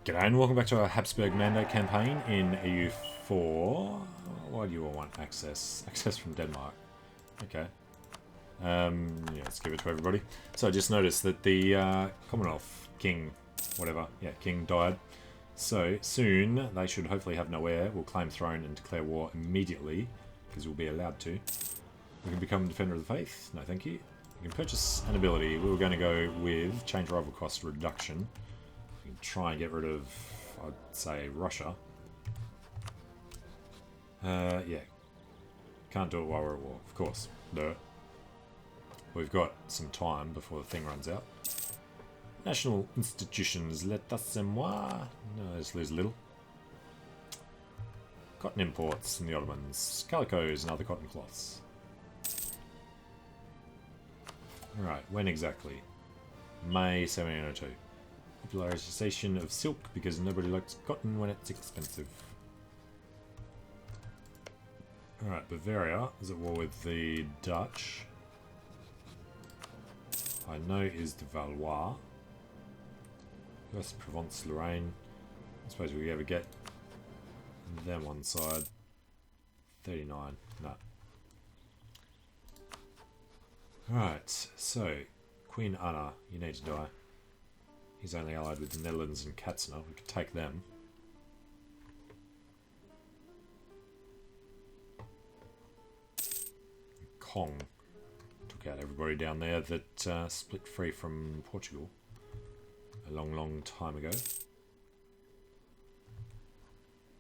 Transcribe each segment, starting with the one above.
G'day and welcome back to our Habsburg Mandate campaign in EU4. Why do you all want access? Access from Denmark. Okay. Yeah, let's give it to everybody. So I just noticed that the Commonwealth King, whatever, yeah, King died. So soon they should hopefully have no heir. We'll claim throne and declare war immediately, because we'll be allowed to. We can become Defender of the Faith. No, thank you. We can purchase an ability. We were going to go with change rival cost reduction. We can try and get rid of, I'd say, Russia. Yeah. Can't do it while we're at war, of course. Duh. We've got some time before the thing runs out. National institutions, l'État moi. No, let's lose a little. Cotton imports in the Ottomans. Calicos and other cotton cloths. Alright, when exactly? May 1702. Popularization of silk because nobody likes cotton when it's expensive. Alright, Bavaria is at war with the Dutch. I know is the Valois. West Provence, Lorraine. I suppose we ever get them on side. 39. No. Alright, so Queen Anna, you need to die. He's only allied with the Netherlands and Katsina. We could take them. Kong took out everybody down there that split free from Portugal a long time ago.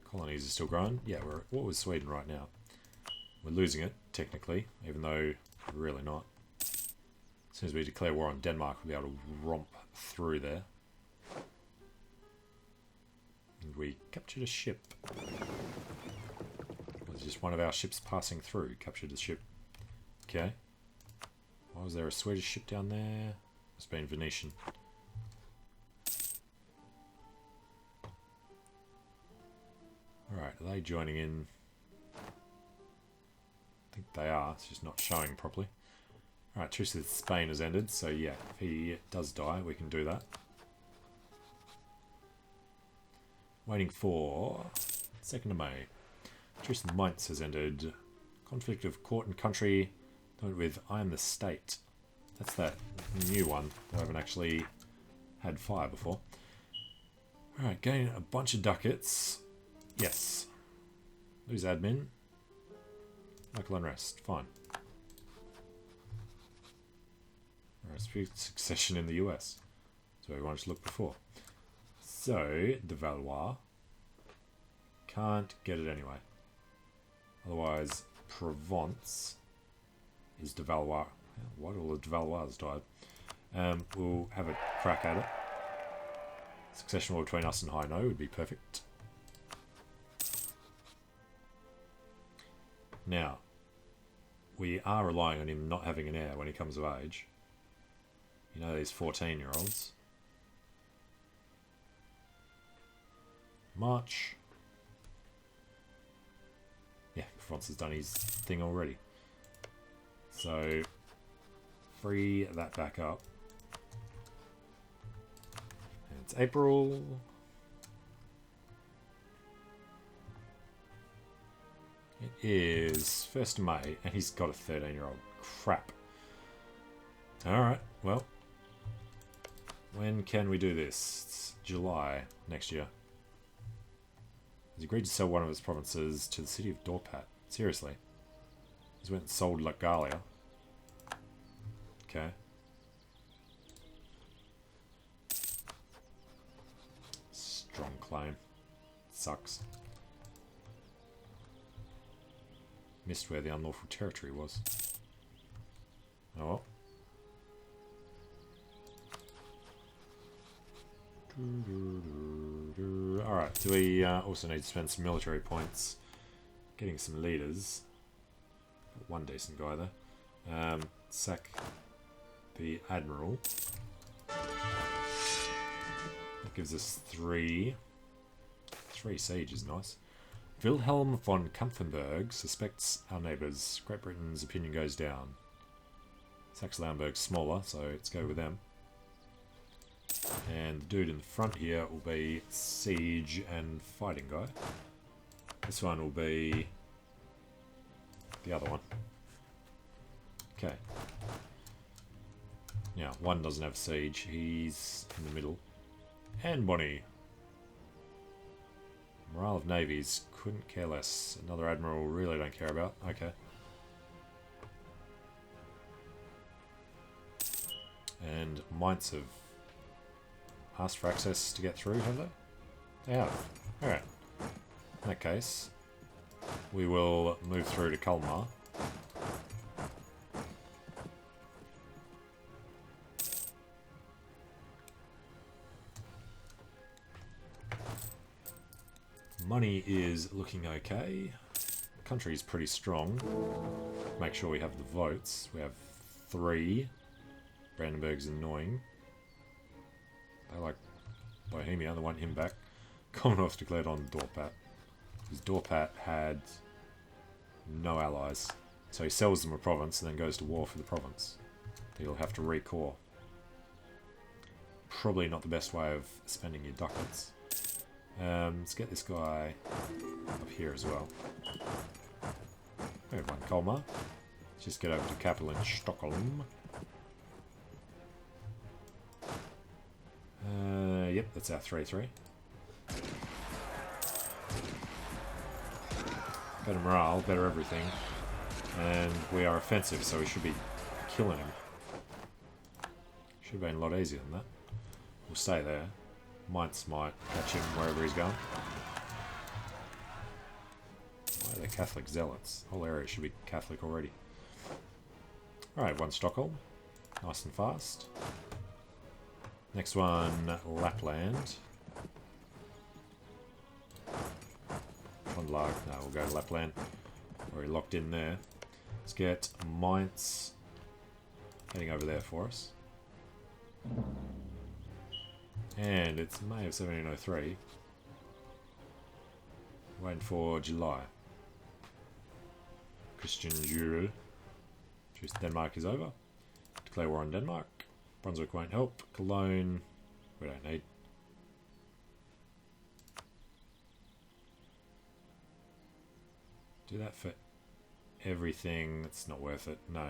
Colonies are still growing. Yeah, we're at war with Sweden right now. We're losing it, technically, even though we're really not. As soon as we declare war on Denmark, we'll be able to romp through there. And we captured a ship. It was just one of our ships passing through. Captured a ship. Okay. Why was there a Swedish ship down there? It's been Venetian. Alright, are they joining in? I think they are. It's just not showing properly. Alright, truce with Spain has ended, so yeah, if he does die, we can do that. Waiting for 2nd of May. Truce with Mainz has ended. Conflict of court and country. Do it with I am the state. That's that new one. I haven't actually had fire before. Alright, gain a bunch of ducats. Yes. Lose admin. Local unrest. Fine. Succession in the US. So we wanted to look before. So, the Valois. Can't get it anyway. Otherwise, Provence is de Valois. Why do all the de Valois died? We'll have a crack at it. Succession war between us and Hainaut would be perfect. Now, we are relying on him not having an heir when he comes of age. You know these 14-year-olds. March. Yeah, Provence has done his thing already. So, free that back up. And it's April. It is 1st of May, and he's got a 13-year-old. Crap. Alright, well. When can we do this? It's July next year. He's agreed to sell one of his provinces to the city of Dorpat. Seriously. He's went and sold La Gallia. Okay. Strong claim. Sucks. Missed where the unlawful territory was. Oh well. Alright, so we also need to spend some military points getting some leaders. One decent guy there. Sack the admiral. That gives us three. 3 siege is nice. Wilhelm von Kampfenberg suspects our neighbours. Great Britain's opinion goes down. Saxe-Lauenburg's smaller, so let's go with them. And the dude in the front here will be siege and fighting guy. This one will be the other one. Okay. Now, one doesn't have siege. He's in the middle. And Bonnie. Morale of navies. Couldn't care less. Another admiral. Really don't care about. Okay. And Mainz have asked for access to get through, have they? They have. Alright. In that case, we will move through to Kalmar. Money is looking okay. The country is pretty strong. Make sure we have the votes. We have 3. Brandenburg's annoying. They like Bohemia, they want him back. Commonwealth declared on Dorpat. Because Dorpat had no allies. So he sells them a province and then goes to war for the province. He'll have to recore. Probably not the best way of spending your ducats. Let's get this guy up here as well. We have one Kalmar. Let's just get over to capital in Stockholm. Yep, that's our 3-3. Better morale, better everything. And we are offensive, so we should be killing him. Should have been a lot easier than that. We'll stay there. Mainz might catch him wherever he's going. Why are they Catholic zealots? The whole area should be Catholic already. Alright, one Stockholm. Nice and fast. Next one, Lapland. Trondlag. No, we'll go to Lapland. Already locked in there. Let's get Mainz heading over there for us. And it's May of 1703. Waiting for July. Christian Jules. Truce Denmark is over. Declare war on Denmark. Brunswick won't help. Cologne, we don't need. Do that for everything. It's not worth it. No.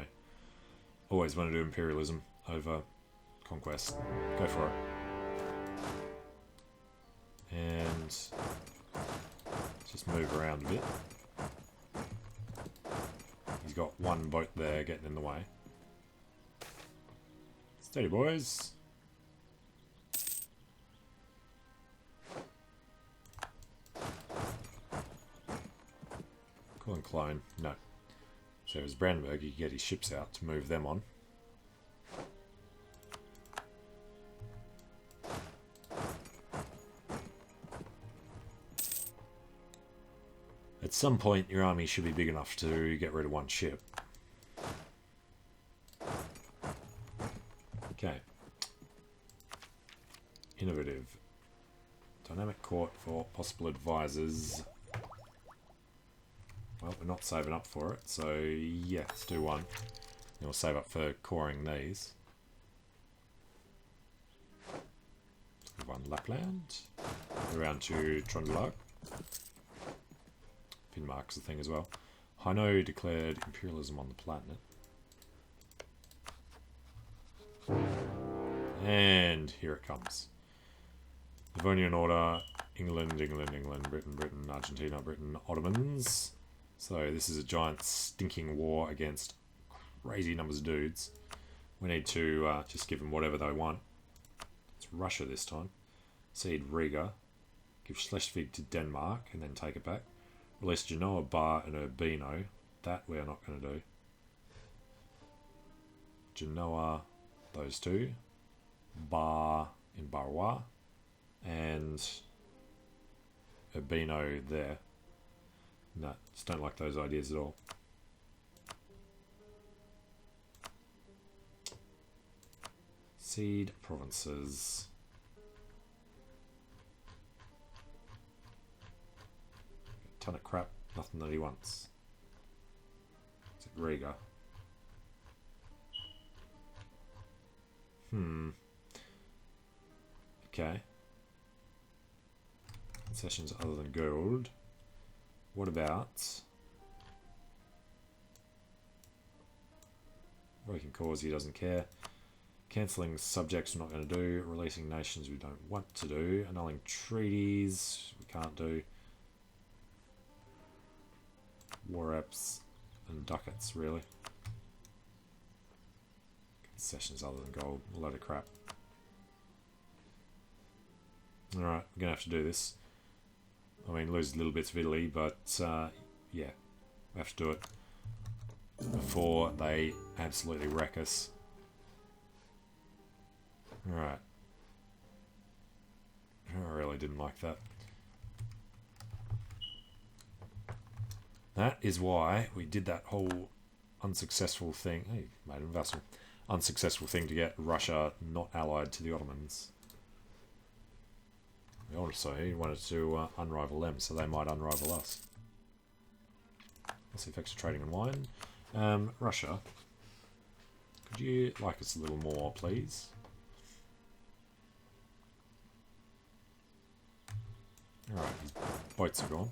Always want to do imperialism over conquest. Go for it. And let's just move around a bit. He's got one boat there getting in the way. Steady, boys. Cool and clone. No. So it was Brandenburg. He could get his ships out to move them on. At some point, your army should be big enough to get rid of one ship. Okay. Innovative. Dynamic court for possible advisors. Well, we're not saving up for it, so yeah, let's do one. And we'll save up for coring these. One Lapland. Around to Trondlag. Finnmark's a thing as well. Hainaut declared imperialism on the planet. And here it comes. Livonian Order, England, England, England, Britain, Britain, Argentina, Britain, Ottomans. So this is a giant stinking war against crazy numbers of dudes. We need to just give them whatever they want. It's Russia this time. Cede Riga. Give Schleswig to Denmark and then take it back. Release Genoa, Bar and Urbino. That we are not going to do. Genoa, those two. Bar in Barrois. And Urbino there. No, just don't like those ideas at all. Cede provinces. A ton of crap, nothing that he wants. Is it Riga? Okay. Concessions other than gold. What about breaking cause? He doesn't care. Cancelling subjects we're not going to do. Releasing nations we don't want to do. Annulling treaties we can't do. War apps and ducats, really. Concessions other than gold. A load of crap. Alright, we're going to have to do this. I mean, lose little bits of Italy, but yeah, we have to do it before they absolutely wreck us. Alright. I really didn't like that. That is why we did that whole unsuccessful thing. Hey, made him vassal. Unsuccessful thing to get Russia not allied to the Ottomans. We also wanted to unrival them, so they might unrival us. What's the effects of trading in wine? Russia. Could you like us a little more, please? Alright, his boats are gone.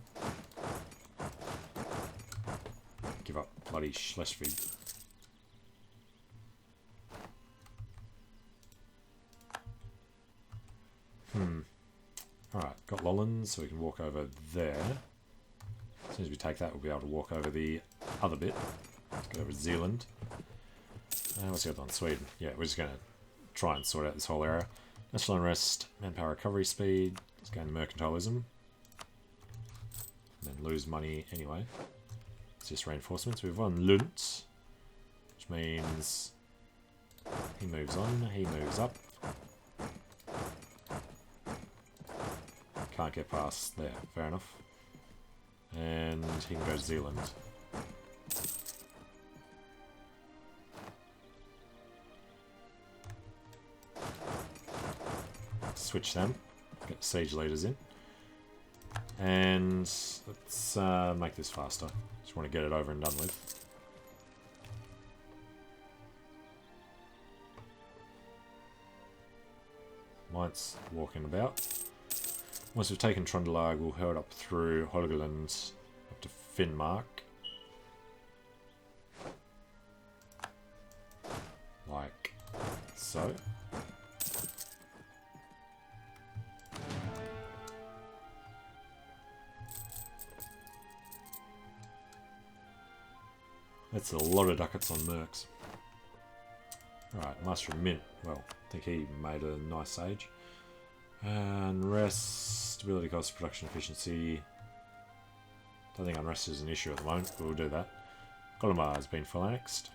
Give up bloody Schleswig. Alright, got Lolland, so we can walk over there. As soon as we take that, we'll be able to walk over the other bit. Let's go over to Zealand. What's the other one? Sweden. Yeah, we're just going to try and sort out this whole area. National unrest, manpower recovery speed. Let's go into mercantilism. And then lose money anyway. It's just reinforcements. We've won Lund, which means he moves on, he moves up. Can't get past there, fair enough. And he can go to Zealand. Switch them, get the siege leaders in. And let's make this faster. Just want to get it over and done with. Mites walking about. Once we've taken Trondelag, we'll head up through Hologerland up to Finnmark. Like so. That's a lot of ducats on mercs. Alright, Master of Mint. Well, I think he made a nice age. Unrest, stability cost, production efficiency. Don't think unrest is an issue at the moment, but we'll do that. Colomar has been full annexed.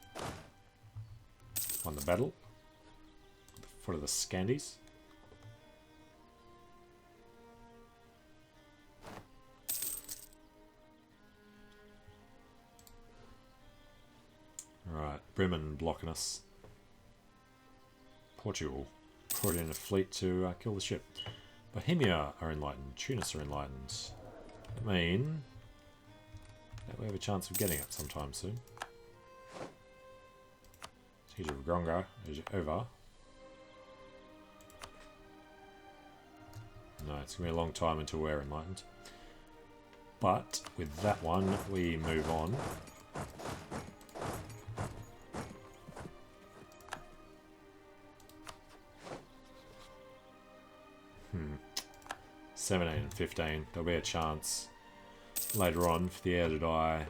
Won the battle. At the foot of the Scandies. Alright, Bremen blocking us. Portugal brought in a fleet to kill the ship. Bohemia are enlightened. Tunis are enlightened. I mean, that we have a chance of getting it sometime soon. Siege of Gronga is over. No, it's going to be a long time until we're enlightened. But with that one, we move on. Hmm. 17 and 15. There'll be a chance later on for the heir to die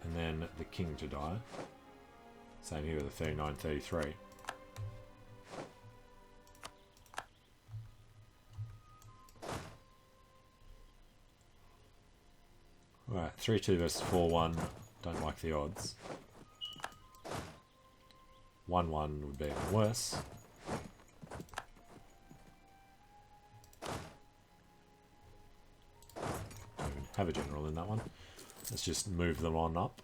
and then the king to die. Same here with the 39, 33. Right, 3-2 versus 4-1. Don't like the odds. 1-1 would be even worse. Don't even have a general in that one. Let's just move them on up.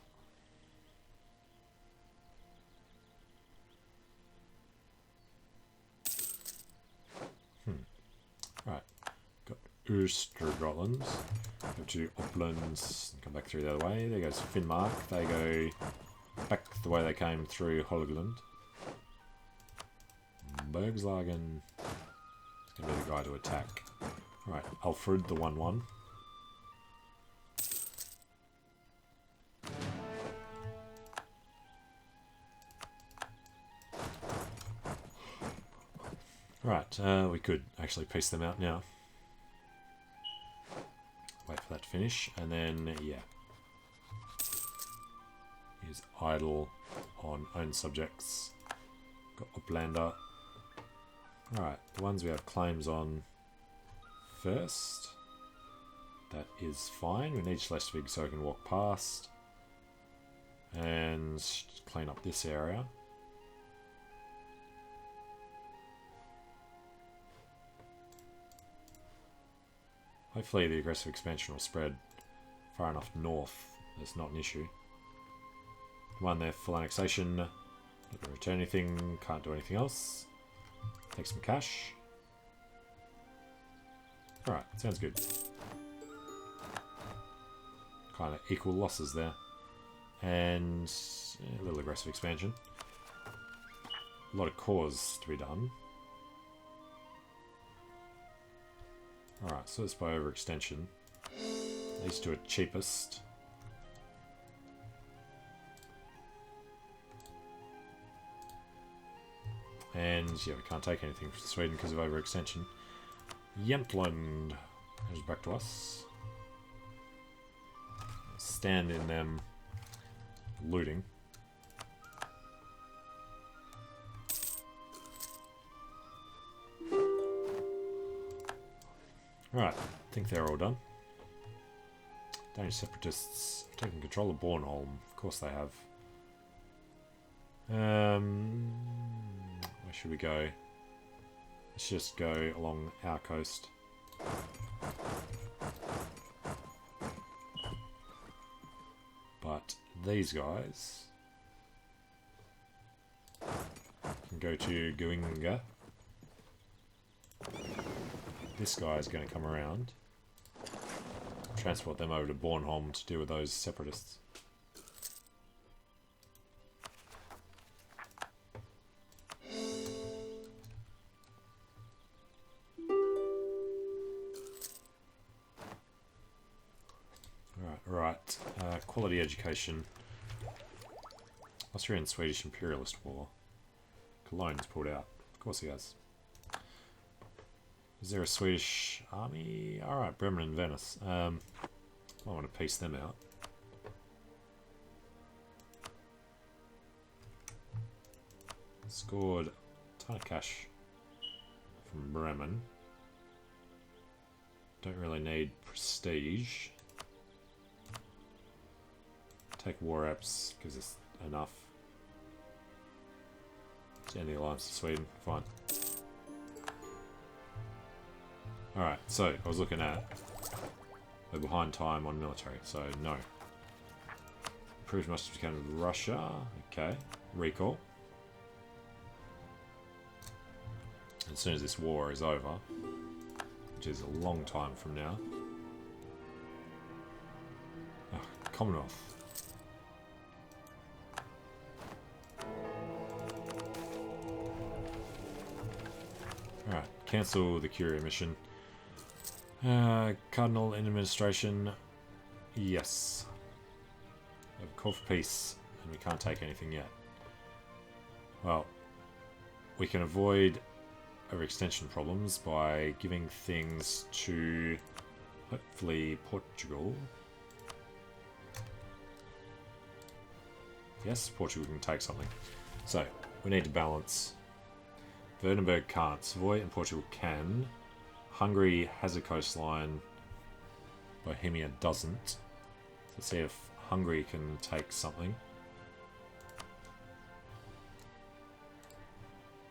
Right, got Oostergotland. Go to Uplands, come back through the other way. There goes Finnmark. They go back the way they came through Hologerland. Bergslagen. It's going to be the guy to attack. Alright, Alfred, the 1-1. Right, we could actually piece them out now. Wait for that to finish, and then, yeah. Use idle on own subjects. Got Uplander. Alright, the ones we have claims on first. That is fine. We need Schleswig so we can walk past. And clean up this area. Hopefully the aggressive expansion will spread far enough north. That's not an issue. One there, full annexation. Not going to return anything. Can't do anything else. Take some cash. Alright, sounds good. Kind of equal losses there. And a little aggressive expansion. A lot of cores to be done. Alright, so it's by overextension. These two are cheapest. And yeah, we can't take anything from Sweden because of overextension. Jämtland is back to us. Stand in them looting. Right, I think they're all done. Danish separatists have taken control of Bornholm. Of course they have. Where should we go? Let's just go along our coast. But these guys can go to Guinga. This guy is going to come around, transport them over to Bornholm to deal with those separatists. Right. Quality education. Austrian Swedish Imperialist War. Cologne's pulled out. Of course he has. Is there a Swedish army? Alright, Bremen and Venice. I want to piece them out. Scored a ton of cash from Bremen. Don't really need prestige. Take war apps because it's enough. End the alliance to Sweden. Fine. Alright, so I was looking at we're behind time on military, so no. Approved must have become Russia. Okay. Recall. As soon as this war is over, which is a long time from now. Oh, Commonwealth. Alright, cancel the Curia mission. Cardinal in administration. Yes. We have a call for peace, and we can't take anything yet. Well, we can avoid overextension problems by giving things to, hopefully, Portugal. Yes, Portugal can take something. So, we need to balance. Württemberg can't. Savoy and Portugal can. Hungary has a coastline. Bohemia doesn't. Let's see if Hungary can take something.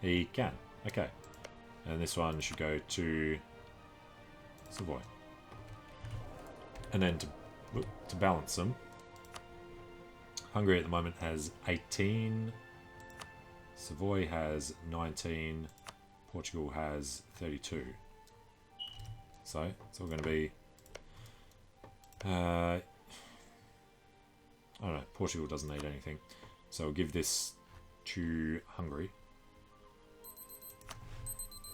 He can. Okay. And this one should go to Savoy. And then to balance them, Hungary at the moment has 18. Savoy has 19. Portugal has 32. So it's all going to be. I don't know. Portugal doesn't need anything, so we'll give this to Hungary.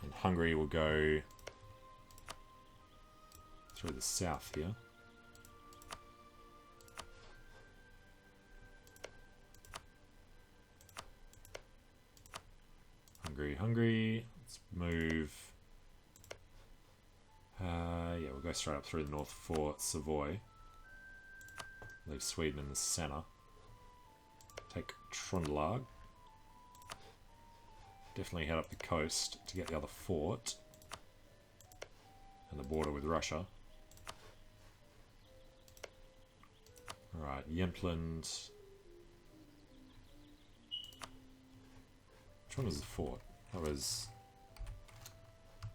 And Hungary will go through the south here. Hungary. Let's move. Yeah, we'll go straight up through the north for Savoy. Leave Sweden in the centre. Take Trøndelag. Definitely head up the coast to get the other fort. And the border with Russia. Alright, Jämtland. Which one was the fort? That was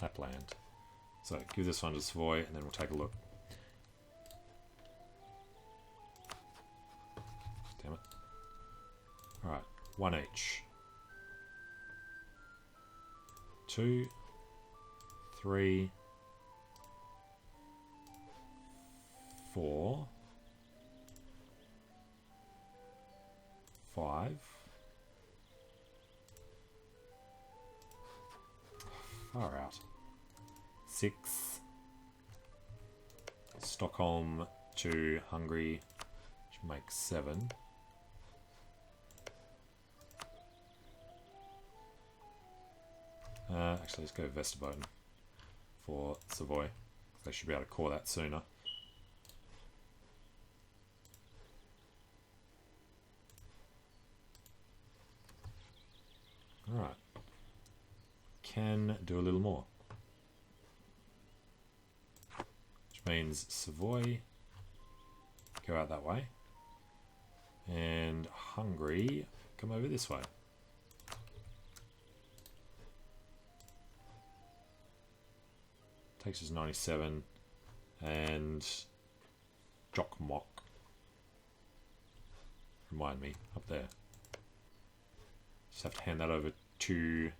Lapland. So give this one to Savoy and then we'll take a look. Damn it. Alright, 1 each. 2, 3, 4, 5. Far out. 6. Stockholm to Hungary, which makes 7. Actually, let's go Vesterbotten for Savoy. They should be able to core that sooner. Alright. Can do a little more. Which means Savoy go out that way. And Hungary come over this way. Takes us 97. And Jokkmokk. Remind me, up there. Just have to hand that over to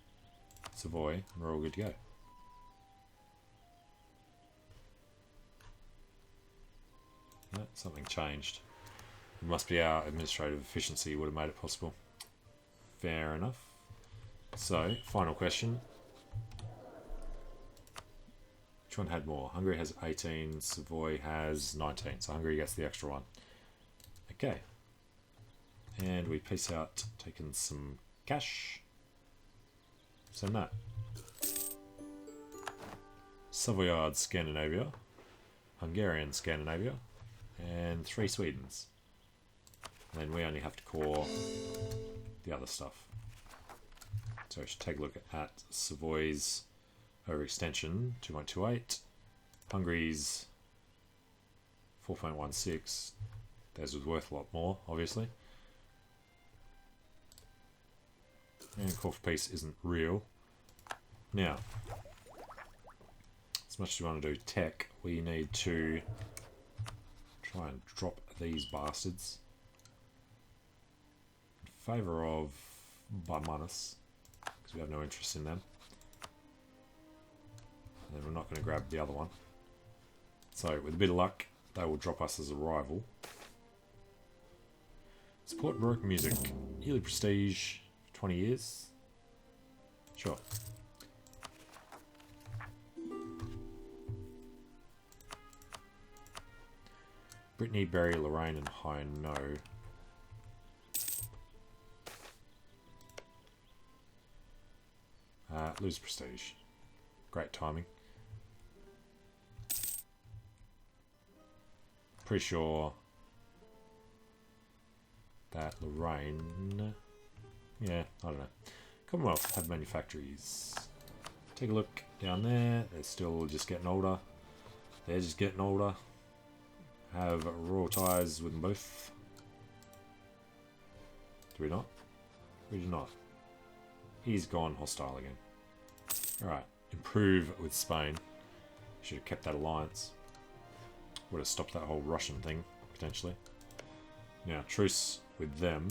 Savoy and we're all good to go. No, something changed. It must be our administrative efficiency would have made it possible. Fair enough. So, final question. Which one had more? Hungary has 18, Savoy has 19. So Hungary gets the extra one. Okay. And we peace out, taking some cash. Send that. Savoyard Scandinavia, Hungarian Scandinavia, and 3 Swedens. And then we only have to core the other stuff. So we should take a look at Savoy's overextension, 2.28. Hungary's 4.16. Theirs was worth a lot more, obviously. And call for peace isn't real. Now, as much as we want to do tech, we need to try and drop these bastards in favour of Barmanus, because we have no interest in them. And then we're not going to grab the other one. So, with a bit of luck, they will drop us as a rival. Support Baroque music. Yearly prestige. 20 years. Sure. Brittany, Berry, Lorraine, and Hainaut. Lose prestige. Great timing. Pretty sure that Lorraine... Yeah, I don't know. Commonwealth have manufactories. Take a look down there. They're still just getting older. They're just getting older. Have royal ties with them both. Do we not? We do not. He's gone hostile again. Alright. Improve with Spain. Should have kept that alliance. Would have stopped that whole Russian thing, potentially. Now, truce with them.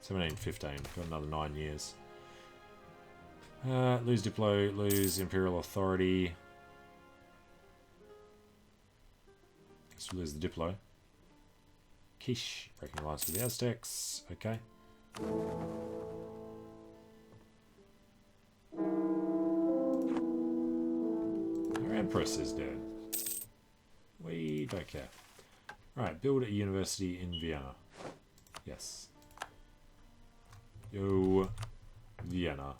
17, 15. Got another 9 years. Lose Diplo, lose Imperial Authority. Guess we lose the Diplo. Kish, breaking alliance with the Aztecs. Okay. Our Empress is dead. We don't care. Alright, build a university in Vienna. Yes. Yo, Vienna.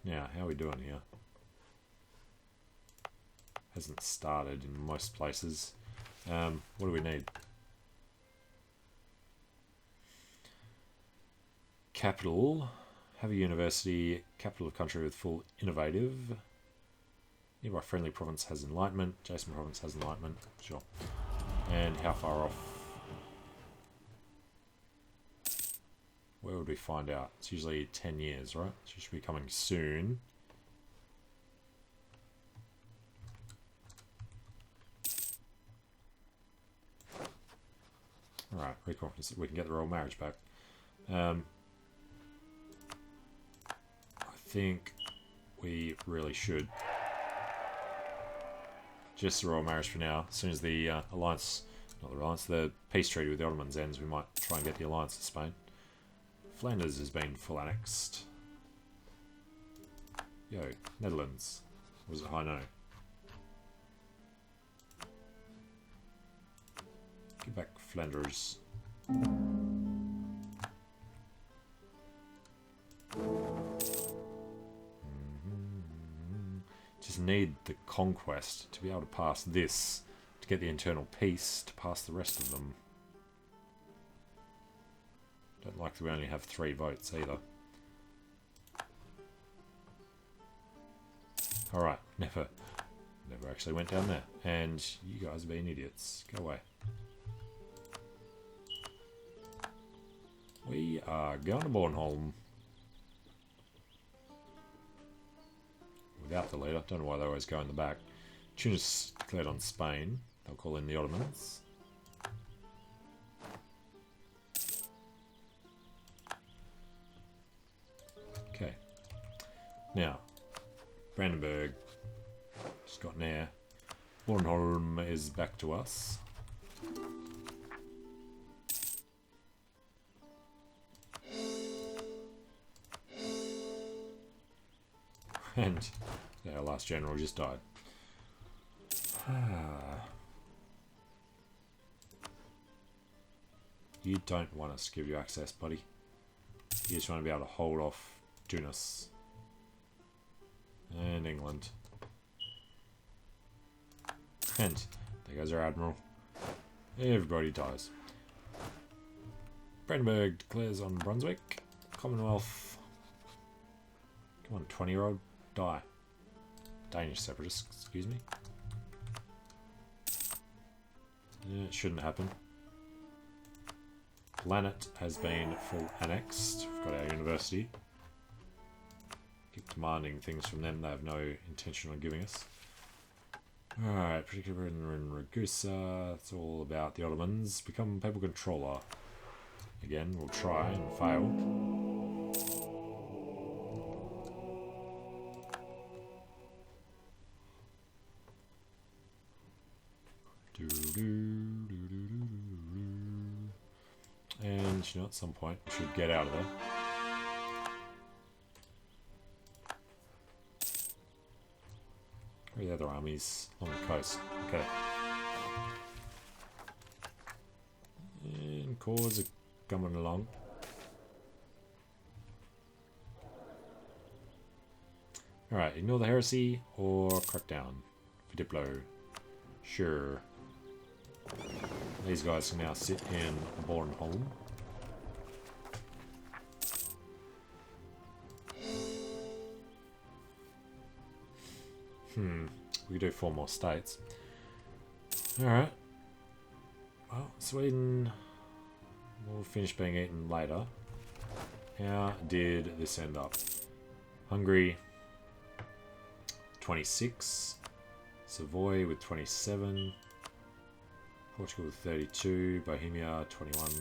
Now, how are we doing here? Hasn't started in most places. What do we need? Capital. Have a university. Capital of country with full innovative. Nearby friendly province has enlightenment. Adjacent province has enlightenment. Sure. And how far off? Where would we find out? It's usually 10 years, right? So it should be coming soon. Alright, we can get the royal marriage back. I think we really should. Just the royal marriage for now. As soon as the alliance, not the alliance, the peace treaty with the Ottomans ends, we might try and get the alliance with Spain. Flanders has been full annexed. Yo, Netherlands. Was it high? No. Give back Flanders. Just need the conquest to be able to pass this, to get the internal peace, to pass the rest of them. Don't like that we only have 3 votes either. Alright, never actually went down there. And you guys are being idiots. Go away. We are going to Bornholm. Without the leader. Don't know why they always go in the back. Tunis declared on Spain. They'll call in the Ottomans. Okay. Now, Brandenburg just got an heir. Bornholm is back to us. And our last general just died. You don't want us to give you access, buddy. You just want to be able to hold off Tunis. And England. And there goes our admiral. Everybody dies. Brandenburg declares on Brunswick. Commonwealth. Come on, 20-year-old. Die. Danish separatists, excuse me. Yeah, it shouldn't happen. Planet has been full annexed. We've got our university. Keep demanding things from them they have no intention on giving us. Alright, particularly in Ragusa. It's all about the Ottomans. Become papal controller. Again, we'll try and fail. And you know, at some point we should get out of there. Where are the other armies? Along the coast. Okay. And corps are coming along. Alright, ignore the heresy or crack down for Diplo. Sure. These guys can now sit in Bornholm. We could do 4 more states. Alright. Well, Sweden will finish being eaten later. How did this end up? Hungary, 26. Savoy with 27. Portugal with 32. Bohemia, 21.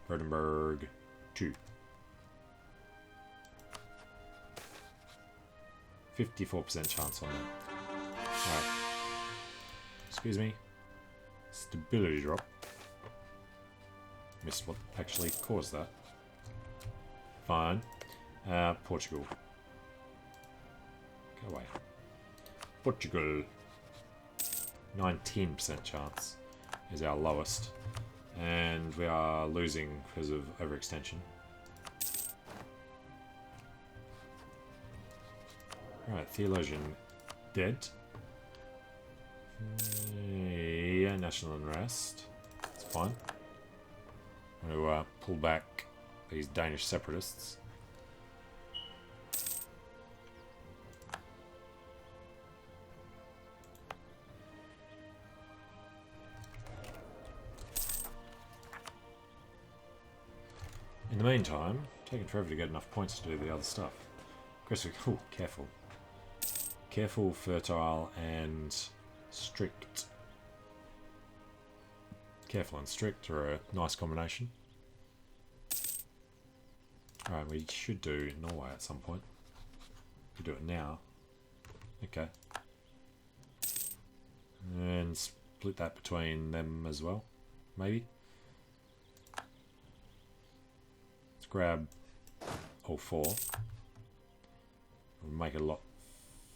Brandenburg, 2. 54% chance on that. Alright. Excuse me. Stability drop. Missed what actually caused that. Fine. Portugal. Go away. Portugal. 19% chance is our lowest. And we are losing because of overextension. Alright, Theologian dead. Yeah, national unrest. It's fine. I'm going to pull back these Danish separatists. In the meantime, taking forever to get enough points to do the other stuff. Of course, oh, careful. Careful, fertile, and strict. Careful and strict are a nice combination. Alright, we should do Norway at some point. We do it now. Okay. And split that between them as well, maybe. Let's grab all four. We'll make it a lot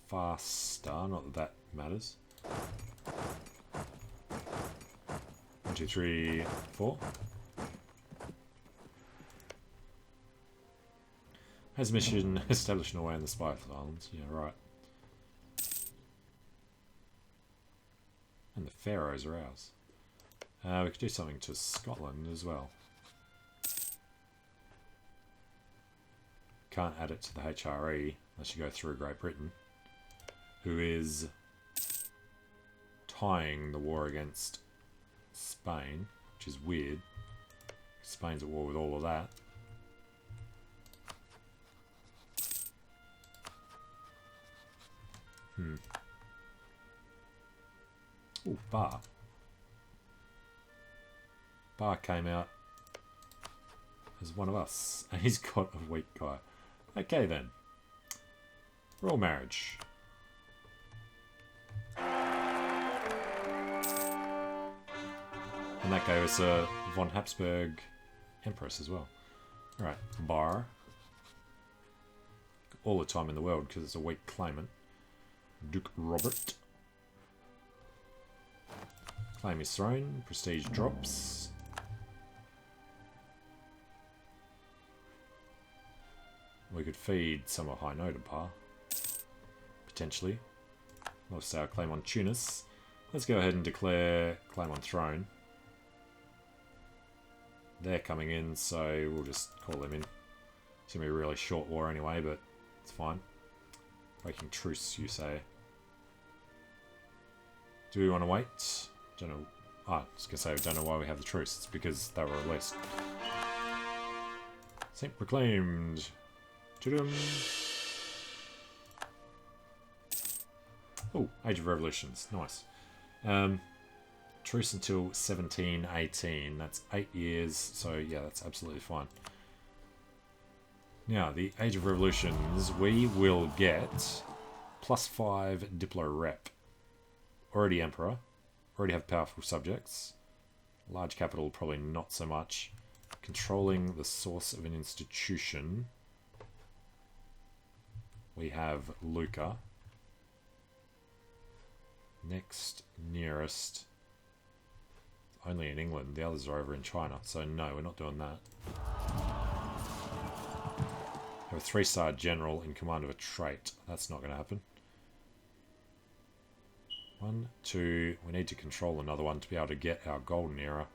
faster, not that that matters. 1, 2, 3, 4. Has mission established Norway in the Spice Islands. Yeah, right. And the Faroes are ours. We could do something to Scotland as well. Can't add it to the HRE unless you go through Great Britain, who is tying the war against Spain, which is weird. Spain's at war with all of that. Oh, Bar. Bar came out as one of us, and he's got a weak guy. Okay then. Royal marriage. And that gave us a von Habsburg Empress as well. Alright, Bar. All the time in the world because it's a weak claimant. Duke Robert. Claim his throne. Prestige drops. We could feed some of High Note Bar. Potentially. Lost our claim on Tunis. Let's go ahead and declare claim on throne. They're coming in, so we'll just call them in. It's going to be a really short war anyway, but it's fine. Breaking truce, you say. Do we want to wait? Don't know. I was going to say we don't know why we have the truce. It's because they were released. Saint proclaimed. Oh, Age of Revolutions. Nice. Truce until 1718. That's 8 years. So, yeah, that's absolutely fine. Now, the Age of Revolutions, we will get +5 Diplo Rep. Already Emperor. Already have powerful subjects. Large capital, probably not so much. Controlling the source of an institution. We have Lucca. Next nearest. Only in England. The others are over in China. So no, we're not doing that. We have a 3-star general in command of a trait. That's not going to happen. 1, 2. We need to control another one to be able to get our golden era.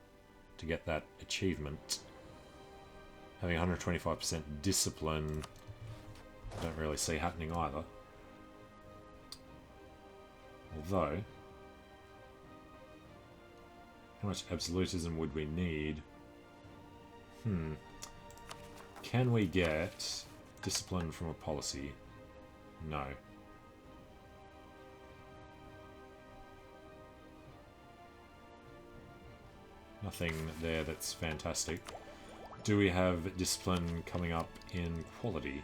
To get that achievement. Having 125% discipline. I don't really see happening either. Although, how much absolutism would we need? Can we get discipline from a policy? No. Nothing there that's fantastic. Do we have discipline coming up in quality?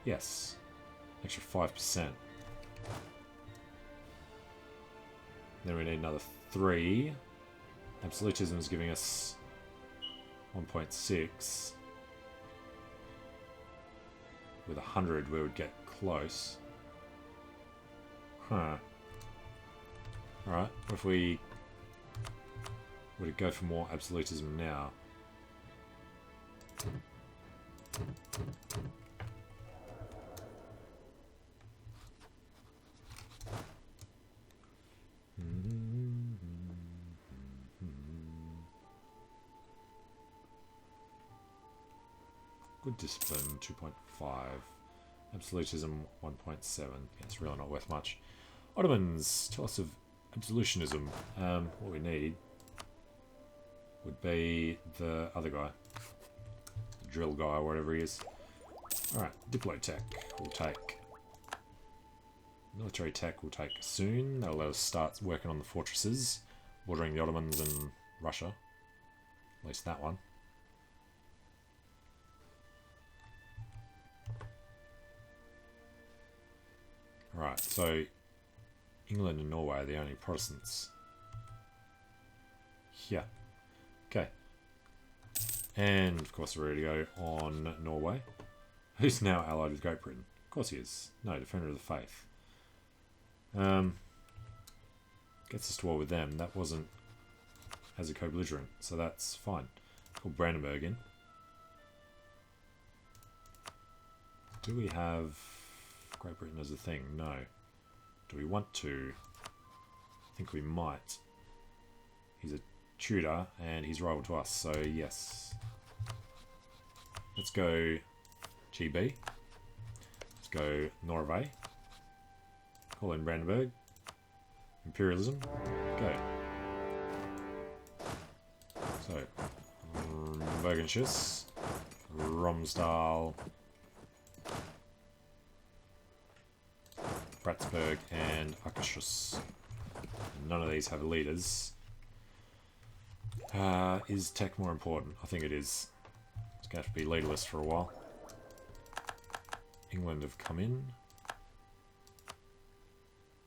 Yes. Extra 5%. Then we need another 3. Absolutism is giving us 1.6. with 100 we would get close. Huh. Alright, what if we were to go for more absolutism now? Good discipline, 2.5. Absolutism, 1.7. It's really not worth much. Ottomans, tell us of absolutionism. What we need would be the other guy. The drill guy, whatever he is. Alright, Diplotech we'll take. Military tech we'll take soon. That'll let us start working on the fortresses, bordering the Ottomans and Russia. At least that one. Right, so England and Norway are the only Protestants. Yeah. Okay. And, of course, we're ready to go on Norway. Who's now allied with Great Britain? Of course he is. No, Defender of the Faith. Gets us to war with them. That wasn't as a co-belligerent, so that's fine. Call Brandenburg in. Do we have Great Britain as a thing? No. Do we want to? I think we might. He's a Tudor and he's rival to us, so yes. Let's go GB. Let's go Norway. Call in Brandenburg. Imperialism. Go. So, Bergenschutz, Romsdal, Bratsburg, and Akershus. None of these have leaders. Is tech more important? I think it is. It's going to have to be leaderless for a while. England have come in.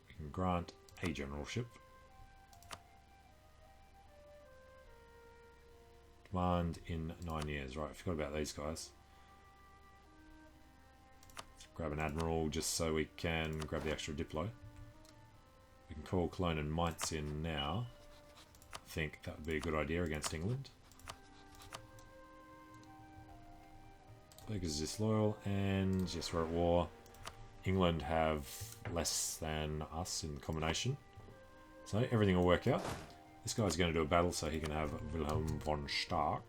We can grant a generalship. Command in 9 years. Right, I forgot about these guys. Let's grab an admiral just so we can grab the extra diplo. We can call Cologne and Mainz in now. I think that would be a good idea against England. Burghers disloyal, and yes, we're at war. England have less than us in the combination. So everything will work out. This guy's going to do a battle so he can have Wilhelm von Stark.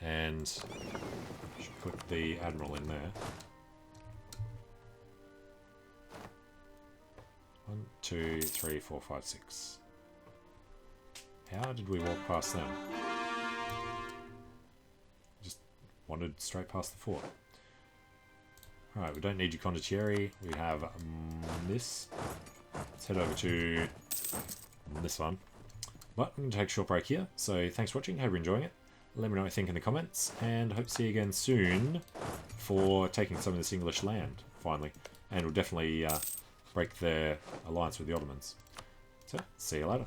And should put the admiral in there. 1, 2, 3, 4, 5, 6. How did we walk past them? Just wandered straight past the fort. Alright, we don't need your condottieri. We have this. Let's head over to this one. But I'm going to take a short break here. So thanks for watching. Hope you're enjoying it. Let me know what you think in the comments. And hope to see you again soon for taking some of this English land, finally. And we'll definitely break their alliance with the Ottomans. So, see you later.